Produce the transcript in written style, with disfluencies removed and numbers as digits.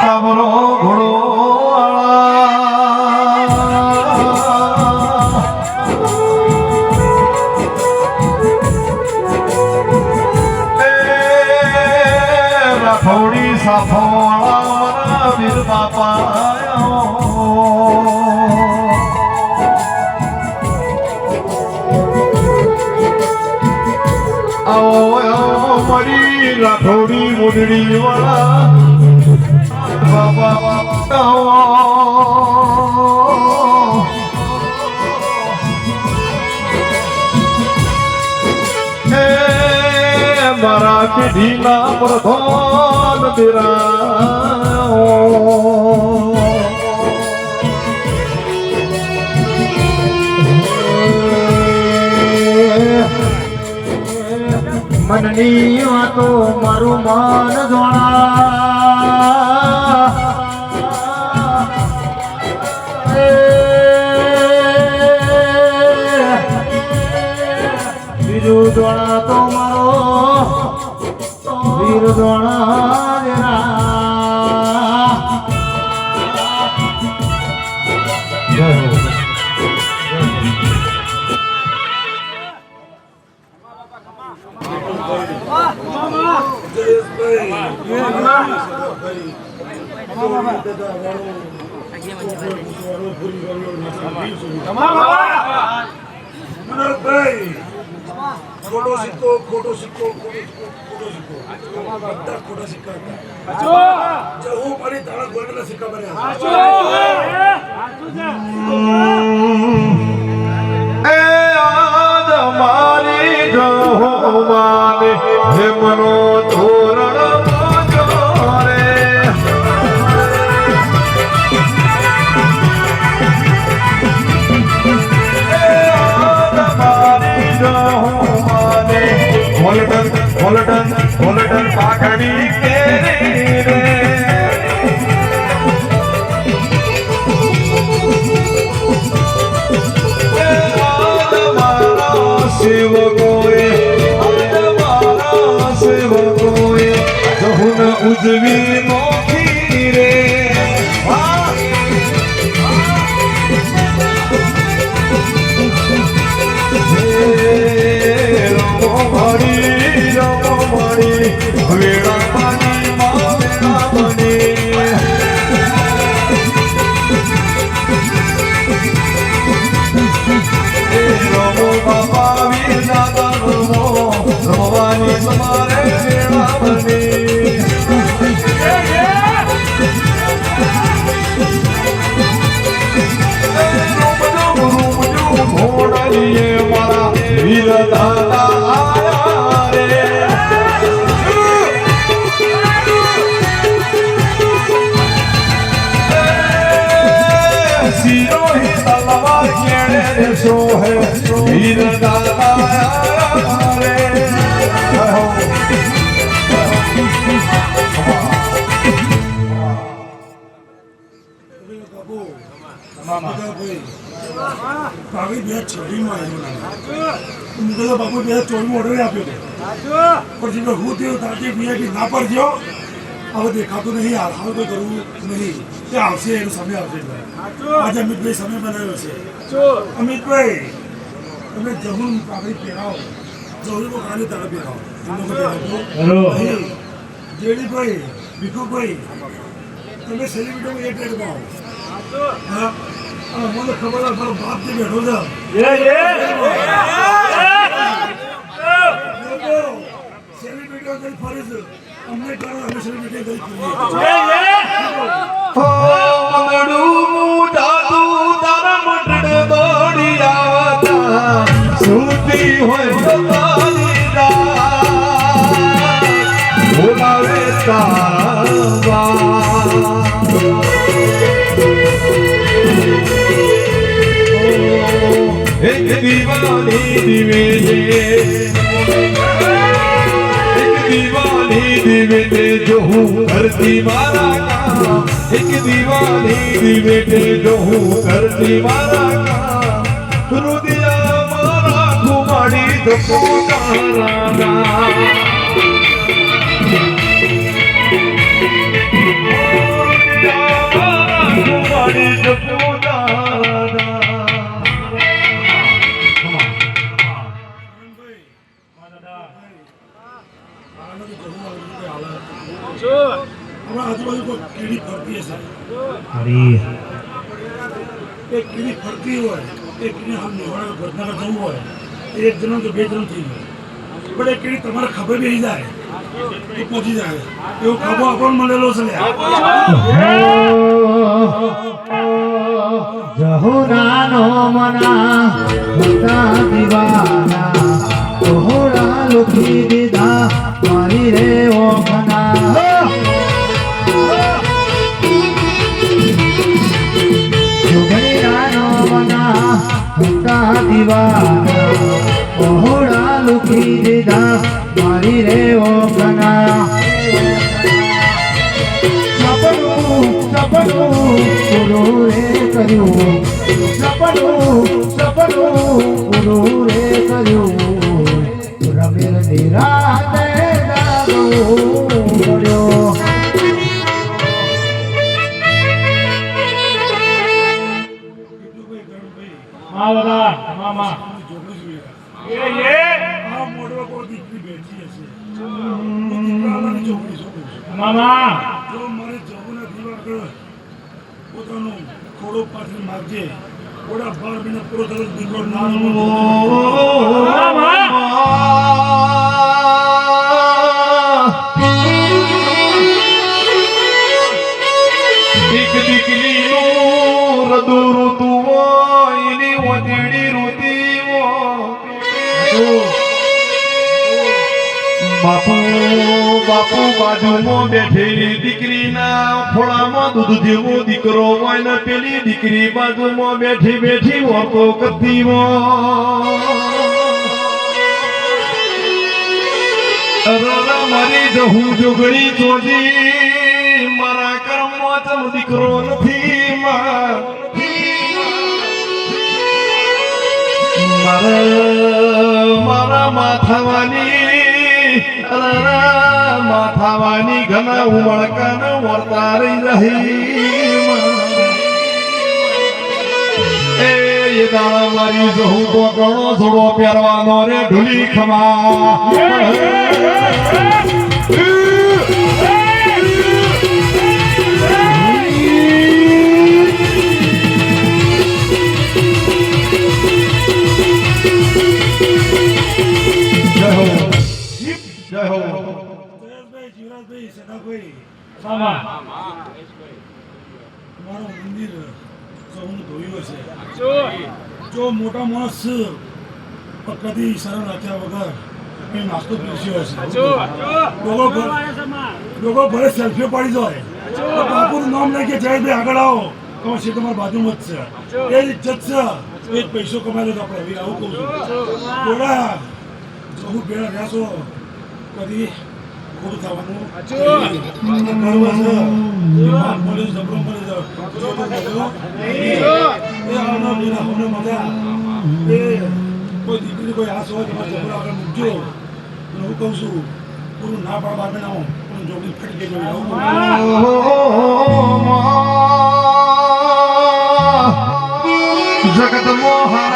નવરો ઘોડો થોડી સાફો વાળા વીર બાપા મરી રાઠોડી મુંદડી વાળા બાબા મારા પેઢીના પ્રધાન તેરા મનની વાતો મારું મન જોણા બીજું જોણા તો મારો વીર જોણા જય હો. ખોટો સિક્કો ખોટો સિક્કો બધા ખોટા સિક્કા હું મારી તારા ગોળના સિક્કા બન્યા મારી જહોવાને હેમનો તોરણ મોજોરે મારી જહોવાને ગોલ્ડન પાઘડી કેરી રે સેવકોએ જહુન ઉજવી નોખી રે રમો મળી વેળા પાણી વેળા બની રમો બાપા વીર દાદા રમો રમવાની તમારે વેળા બની ઘોડલીએ મારા વીર દાદા આયા રે સિરોહી તલવાર કેળે રે સોહે વીર દાદા આયા રે બાબુ બે છોડીમાં આવ્યો બાપુ 2024 ઓર્ડર આપ્યો પછી હું થયો તાજી વીઆઈપી ના પડજો હવે દેખાતું નહીં યાર હવે તો કરવું નહીં તે આવશે એનો સમય આવશે આજે અમિતભાઈ સમય બનાવ્યો છે અમિતભાઈ તમે જમુન પાઘડી પહેરાવો જવરીમાં કાઢી તારા પહેરાવો જેડીભાઈ ભીખુભાઈ તમે સેલિબ્રિટીમાં એક પ્લેટમાં આવો હા મને ખબર છે મારો બાપ જે બેઠો છે સેલિબ્રિટીઓ કઈ ફરે છે અમને કરો અમે સેલિબ્રિટી કઈ ફરીએ તારા મટડ દોડી આવતા સુતી હોય બોલાવે તારા એક દીવાની દિવે દિવે જો હું કરતી મારા કામ એક દીવાની દિવે જો હું કરતી મારા કામ રુદિયા મારા ઘુમાડી ધકો તારા જપુદાના હમણાં આજુબાજુ કોઈ કીડી ફરતી હશે એ કીડી ફરતી હોય એ કીડી આમ નિવાડે ઘટના જવું હોય એક જણ તો બે જણ થઈ જાય પણ એ કીડી તમારે ખબર બેસી જાય તો પહોંચી જાય એવો ખાબો આપણને મળેલો છે જહુરાનો મના હતા દીવાના તોહરા લુખી દીધા મારી રે ઓખના જુગણીરાનો મના હતા દીવાના તોહરા લુખી દીધા મારી રે ઓખના સપનું પૂરું રે કર્યું સપનું પૂરું રે કર્યું રમેલ નિરાતે જાગવું પડ્યો આ મોડવા કોઈ દીકરી બેઠી હશે દીકરાની છોકરી જો મારે જવું નથી આગળ પોતાનો ખોડો પાછી માગજે થોડા 12 મહિના પૂરો થયો દીકરો ના દીકરીનું રદુ ઋતુ એની વદડી ઋતિ બાપુ બાપુ બાજુમાં બેઠેલી દીકરીના ખોળામાં દૂધ જેવો દીકરો હોય ને પેલી દીકરી બાજુમાં બેઠી બેઠી વાતો કરતી હોય મારી જહું જોગણી ચોજી મારા કર્મમાં ચમ દીકરો નથી મારા માથાવાની ઘણા ઉમળકાન વર્તારી રહી એ દાડા મારી જહું તો ઘણો થોડો પહેરવાનો રે ઢોલી ખમા જય હો જયેશભાઈ જીવરાજભાઈ સદાભાઈ મારું મંદિર સૌનું ધોયું હશે જો મોટા માણસ કદી સરળ રાખ્યા વગર એ નાસ્તો પીરસ્યો હશે લોકો ભલે સેલ્ફીઓ પાડી જાય બાપુનું નામ લઈ કે જયેશભાઈ આગળ આવો તમારે છે તમારી બાજુમાં જ છે એ જ ઇજ્જત છે એ જ પૈસો કમાયેલો તો આપણે આવું કહું છું થોડા જવું ભેળા રહ્યા છો કદી ખોટું થવાનું કોઈ દીકરી કોઈ આસ હોય તમારે જબરો આગળ મૂકજો હું કહું છું પૂરું ના પાડવા બનાવો પણ જોડી ફટી ગઈ જગત મોહન